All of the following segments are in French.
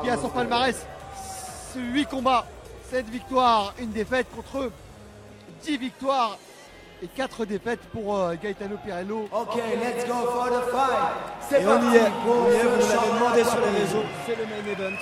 qui a son palmarès 8 combats, 7 victoires, 1 défaite contre 10 victoires et 4 défaites pour Gaetano Pirello. Ok, let's go for the fight. C'est Et on y est, pour vous ce l'avez demandé sur les championnat. réseaux, c'est le main event.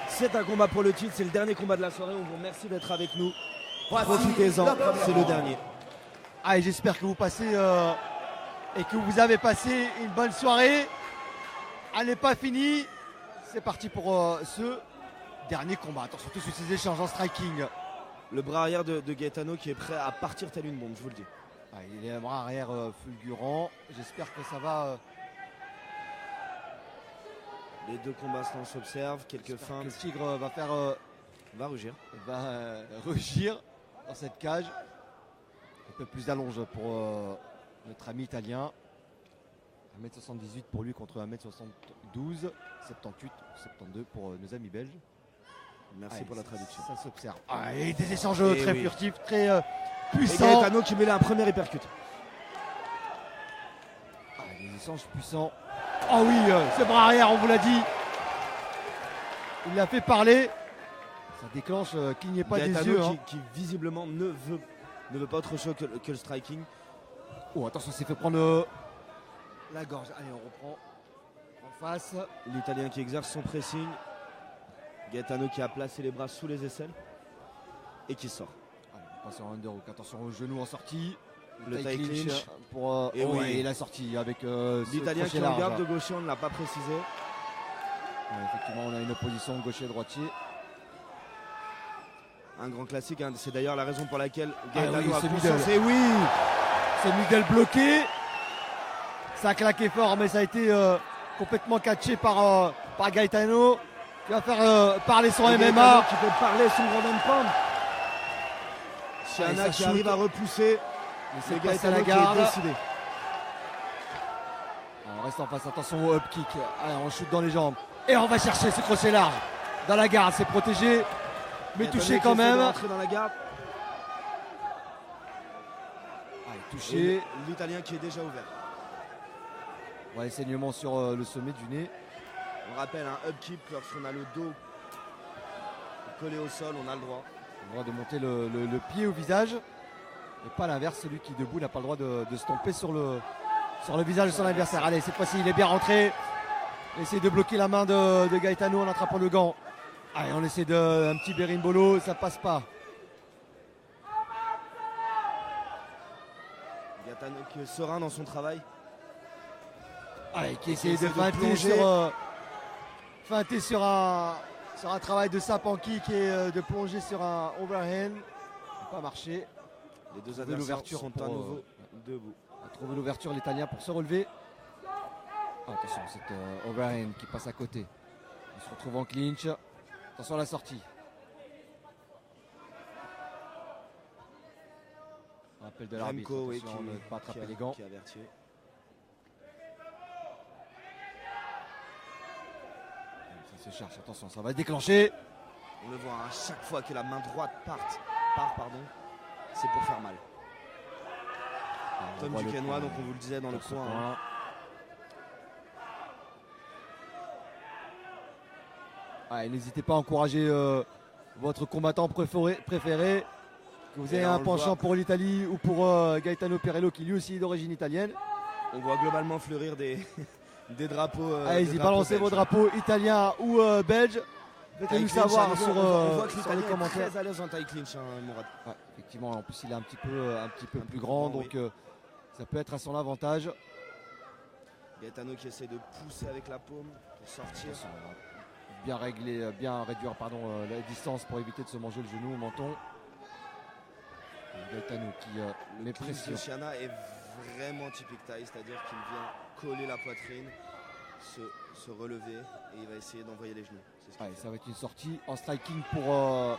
C'est un combat pour le titre, c'est le dernier combat de la soirée, on vous remercie d'être avec nous. Voici Profitez-en, le premier c'est le round. dernier. Ah, et j'espère que vous passez et que vous avez passé une bonne soirée. Elle n'est pas finie. C'est parti pour ce dernier combat. Attention tous ces échanges en striking. Le bras arrière de Gaetano qui est prêt à partir tel une bombe, je vous le dis. Ah, il est un bras arrière fulgurant. J'espère que ça va. Les deux combattants s'observent, quelques J'espère que feintes. le tigre va faire Va rugir. rugir dans cette cage. Un peu plus d'allonge pour notre ami italien. 1m78 pour lui contre 1m72, 78, 72 pour nos amis belges. Merci Ah, pour la traduction. Ça s'observe. Ah, et des échanges Et très oui. furtifs, très Et puissants. Gaetano qui met là un premier uppercut. Ah, des échanges puissants. Oh oui, ce bras arrière, on vous l'a dit. Il l'a fait parler. Ça déclenche cligner pas des Gaetano yeux. Hein. qui visiblement ne veut pas autre chose que le striking. Oh, attention, s'est fait prendre la gorge. Allez, on reprend en face. L'Italien qui exerce son pressing. Gaetano qui a placé les bras sous les aisselles et qui sort. Allez, on passe en underhook. Attention au genou en sortie. Le tie clinch. Pour, Et oui. et la sortie avec ce L'Italien crochet qui large. regarde de gaucher, on ne l'a pas précisé. Ouais, effectivement, on a une opposition gaucher-droitier. Un grand classique, hein. C'est d'ailleurs la raison pour laquelle Ah Gaetano oui, a c'est conscience. middle. Et oui, C'est middle bloqué. Ça a claqué fort, mais ça a été complètement catché par Gaetano. Qui va faire parler son Et Gaetano MMA. qui peut parler son grand pound. Allez, Chiana ça qui shoot. arrive à repousser. C'est Mais passé à la Gaetano qui garde. est décidé. On reste en face, attention au up kick. Allez, on shoot dans les jambes. Et on va chercher ce crochet large. Dans la garde, c'est protégé. Mais Gaetano touché qui quand essaie de même. rentrer dans la garde. Allez, Et touché. l'Italien qui est déjà ouvert. Ouais, saignement sur le sommet du nez. On rappelle un up kick lorsqu'on a le dos collé au sol, on a le droit. On a le droit de monter le pied au visage. Et pas l'inverse, celui qui debout n'a pas le droit de se tomber sur le visage de son adversaire. Allez, cette fois-ci, il est bien rentré. Essaye de bloquer la main de Gaetano en attrapant le gant. Allez, on essaie un petit berimbolo, ça passe pas. Gaetano qui est serein dans son travail. Allez, qui essaie de essaie de feinter plonger. feinter sur un travail de sapant kick et de plonger sur un overhand. Ça n'a pas marché. Les deux Trouver adversaires l'ouverture sont pour, à nouveau debout. A trouvé l'ouverture l'Italien pour se relever. Ah, attention, c'est overhand qui passe à côté. Il se retrouve en clinch. Attention à la sortie. Rappel de l'arbitre. Remco, oui, Attention, ne pas attraper les gants. qui avertit. Ça se cherche. Attention, ça va se déclencher. On le voit, à chaque fois que la main droite part, c'est pour faire mal. On Tom voit le Duquesnois, point, donc on vous le disait dans le ce coin. hein. point. Ah, et n'hésitez pas à encourager votre combattant préféré. Que vous Et ayez là, un on le penchant voit. pour l'Italie ou pour Gaetano Pirello qui lui aussi est d'origine italienne. On voit globalement fleurir des drapeaux. Allez-y, des drapeaux balancez vos belges. drapeaux italiens ou belges. Faites-nous Avec savoir clinch, sur, on voit que sur l'Italien les est commentaires. très à l'aise en taille clinch, hein, Mourad. Ouais, effectivement, en plus il est un petit peu plus peu grand, grand, donc ça peut être à son avantage. Gaetano qui essaie de pousser avec la paume pour sortir. Attention, on va bien régler, bien réduire la distance pour éviter de se manger le genou au menton. Et Gaetano qui met Clinch pression. de Chiana est vraiment typique taille, c'est-à-dire qu'il vient coller la poitrine, se relever et il va essayer d'envoyer les genoux. C'est ce qu'il Allez, fait. ça va être une sortie en striking pour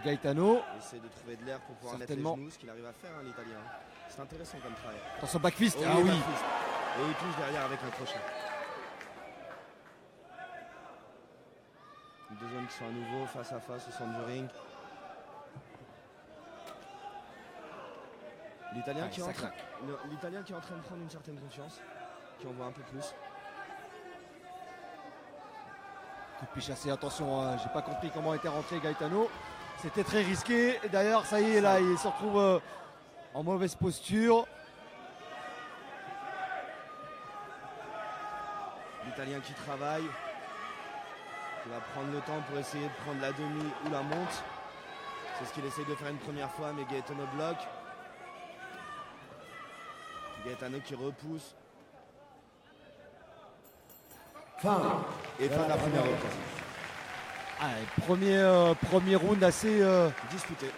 Gaetano. Il essaie de trouver de l'air pour pouvoir Certainement. mettre les genoux, ce qu'il arrive à faire, hein, l'Italien. C'est intéressant comme travail. Attention backfist. Oh, Ah il est oui. backfist. Et il touche derrière avec un crochet. Les deux hommes qui sont à nouveau face à face au centre du ring. L'Italien Allez, qui, est ça en train- claque. l'Italien qui est en train de prendre une certaine confiance, qui en voit un peu plus. Coup de pied chassé, attention, hein, j'ai pas compris comment était rentré Gaetano. C'était très risqué. Et d'ailleurs, ça y est, là, il se retrouve en mauvaise posture. L'Italien qui travaille, qui va prendre le temps pour essayer de prendre la demi ou la monte. C'est ce qu'il essaye de faire une première fois, mais Gaetano bloque. Gaetano qui repousse. Fin. Et fin de la première reprise. Premier round assez Disputé.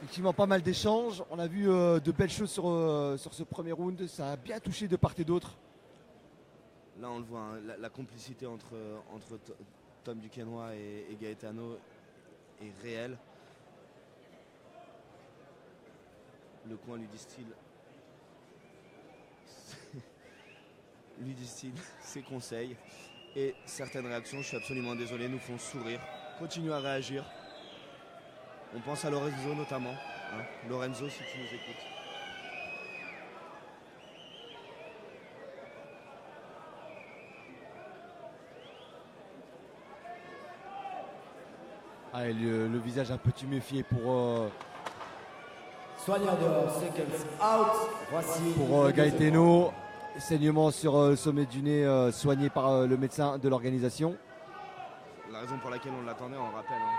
effectivement pas mal d'échanges. On a vu de belles choses sur ce premier round. Ça a bien touché de part et d'autre. Là, on le voit, hein, la complicité entre Tom Duquesnoy et Gaetano est réelle. Le coin lui distille ses conseils et certaines réactions, je suis absolument désolé, nous font sourire. Continue à réagir. On pense à Lorenzo notamment. Hein. Lorenzo, si tu nous écoutes. Ah, et le visage un peu tuméfié pour Soignador, seconds out. Voici. Gaetano. Saignement sur le sommet du nez soigné par le médecin de l'organisation. La raison pour laquelle on l'attendait, on le rappelle. Hein.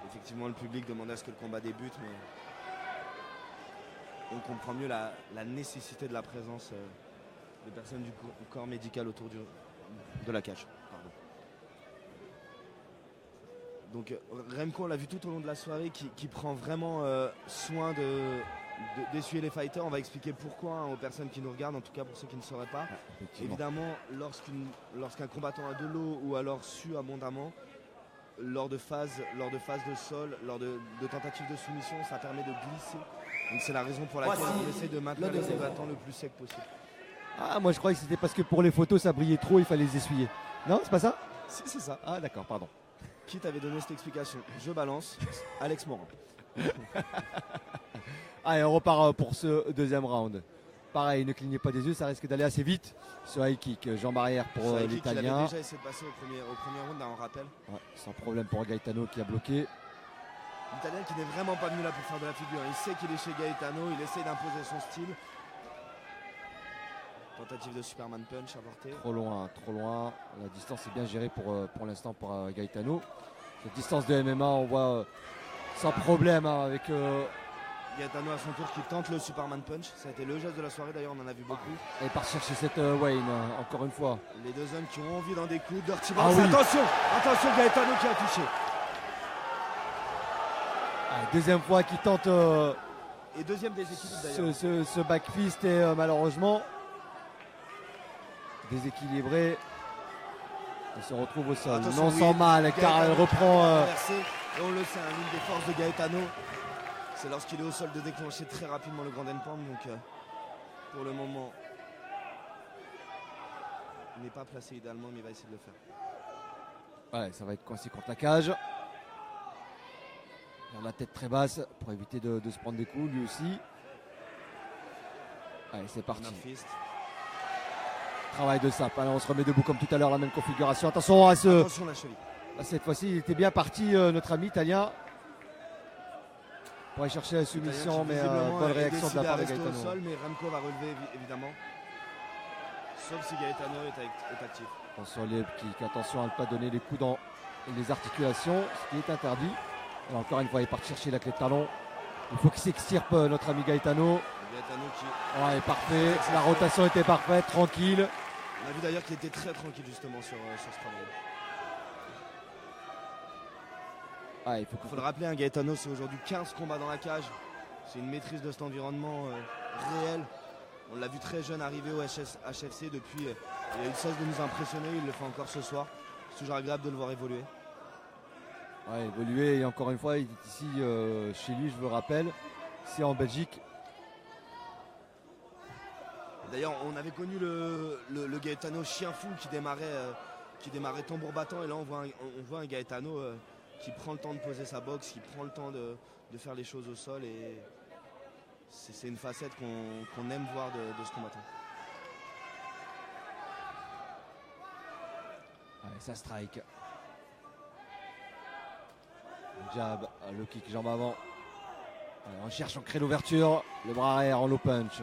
Effectivement, le public demandait à ce que le combat débute, mais on comprend mieux la nécessité de la présence de personnes du corps médical autour de la cage. Pardon. Donc Remco, on l'a vu tout au long de la soirée, qui prend vraiment soin d'essuyer les fighters. On va expliquer pourquoi hein, aux personnes qui nous regardent, en tout cas pour ceux qui ne sauraient pas. Évidemment, lorsqu'un combattant a de l'eau ou alors sue abondamment, lors de phases de sol, lors de tentatives de soumission, ça permet de glisser. Donc c'est la raison pour laquelle on essaie de maintenir les combattants le plus sec possible. Ah, moi je croyais que c'était parce que pour les photos ça brillait trop, il fallait les essuyer. Non, c'est pas ça? Si, c'est ça. Ah d'accord, pardon. Qui t'avait donné cette explication? Je balance. Alex Morin. Allez, on repart pour ce deuxième round. Pareil, ne clignez pas des yeux, ça risque d'aller assez vite. Ce high kick, Jean Barrière pour l'Italien. Il avait déjà essayé de passer au premier round, là, on rappelle. Ouais, sans problème pour Gaetano qui a bloqué. L'Italien qui n'est vraiment pas venu là pour faire de la figure. Il sait qu'il est chez Gaetano, il essaie d'imposer son style. Tentative de Superman Punch avortée. Trop loin. La distance est bien gérée pour l'instant pour Gaetano. Cette distance de MMA, on voit sans problème hein, avec... Gaetano à son tour qui tente le Superman Punch. Ça a été le geste de la soirée, d'ailleurs on en a vu beaucoup. Et part chercher cette Wayne, encore une fois. Les deux hommes qui ont envie dans des coups. Dirty Ah Box. oui. Attention Gaetano qui a touché. Deuxième fois qu'il tente Et deuxième déséquilibre d'ailleurs. ce back fist et malheureusement déséquilibré. Il se retrouve au sol. Attention, Non sans mal car elle reprend. Et on le sait, hein, l'une des forces de Gaetano, c'est lorsqu'il est au sol de déclencher très rapidement le grand endpoint. Donc pour le moment, il n'est pas placé idéalement, mais il va essayer de le faire. Ouais, ça va être coincé contre la cage. Il a la tête très basse pour éviter de se prendre des coups lui aussi. Allez, c'est parti. Travail de sape. Allez, on se remet debout comme tout à l'heure, la même configuration. Attention à Attention la cheville. cette fois-ci, il était bien parti notre ami italien. Pour aller chercher la soumission, mais bonne réaction de la part de Gaetano. Au sol, mais Remco va relever évidemment. Sauf si Gaetano est actif. Attention Lieb qui attention à ne pas donner les coups dans les articulations, ce qui est interdit. Alors, encore une fois, il part chercher la clé de talon. Il faut qu'il s'extirpe notre ami Gaetano. Gaetano qui... Ouais, parfait. La rotation était parfaite, tranquille. On a vu d'ailleurs qu'il était très tranquille justement sur ce travail. Ah, il faut le rappeler, hein, Gaetano, c'est aujourd'hui 15 combats dans la cage. C'est une maîtrise de cet environnement réel. On l'a vu très jeune arriver au HFC depuis. Il a eu le cesse de nous impressionner, il le fait encore ce soir. C'est toujours agréable de le voir évoluer. Ouais, évoluer et encore une fois, il est ici chez lui, je vous le rappelle. C'est en Belgique. D'ailleurs, on avait connu le Gaetano chien fou qui démarrait tambour battant. Et là, on voit un Gaetano qui prend le temps de poser sa boxe, qui prend le temps de faire les choses au sol. Et c'est une facette qu'on aime voir de ce combattant. Allez, ça strike. Le jab, le kick jambe avant. Allez, on cherche, on crée l'ouverture. Le bras arrière en low punch.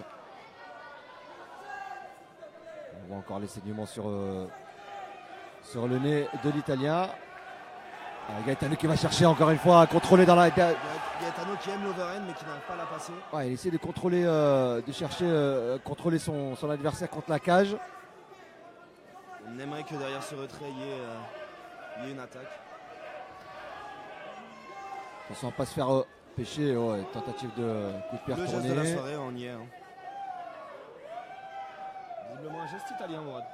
On voit encore les saignements sur le nez de l'Italien. Gaetano qui va chercher encore une fois à contrôler dans la. Gaetano qui aime l'overhand mais qui n'arrive pas à la passer. Ouais, il essaie de contrôler, de chercher contrôler son adversaire contre la cage. On aimerait que derrière ce retrait il y ait une attaque. Attention à ne pas se faire pêcher. Ouais, tentative de coup de pied Le geste retourné. de la soirée, on y est. Hein. Visiblement un geste italien, Mourad.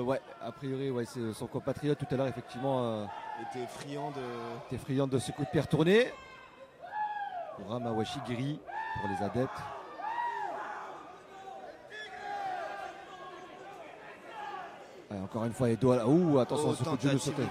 Ouais, a priori, ouais, c'est son compatriote tout à l'heure, effectivement. Était friand de ce coup de pied retourné. Pour Ramawashi Giri, pour les adeptes. Allez, encore une fois, Edo. Ouh, attention, ce coup de genou sauté.